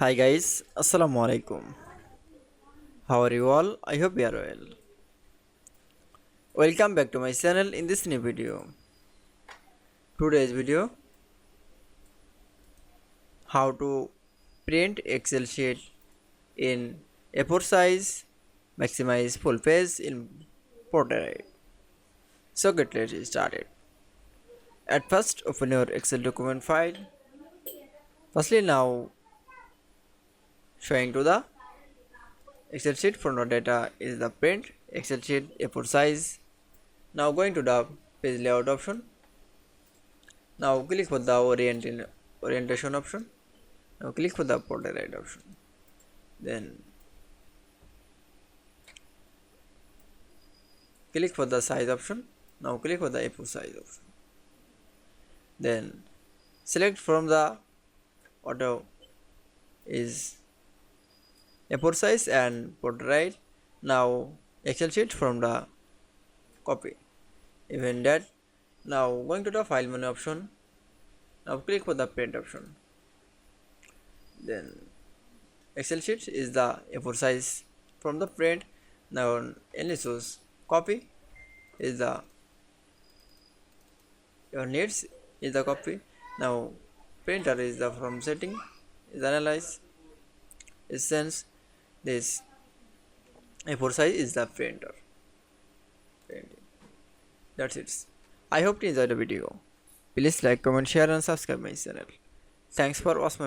Hi guys, Assalamu Walaikum. How are you all? I hope you are well. Welcome back to my channel in this new video. Today's video, how to print Excel sheet in A4 size, maximize full page in portrait. So let's started. At first open your Excel document file. Firstly now showing to the Excel sheet for no data is the print Excel sheet A4 size. Now going to the page layout option. Now click for the orientation option. Now click for the portrait option. Then click for the size option. Now click for the A4 size option. Then select from the auto is A4 size and portrait. Now Excel sheet from the copy. Even that. Now going to the file menu option. Now click for the print option. Then Excel sheet is the A4 size from the print. Now only choose copy is the your needs is the copy. Now printer is the from setting is analyze is sense this A4 size is the printer. That's it. I hope you enjoyed the video. Please like, comment, share and subscribe my channel. Thanks for watching.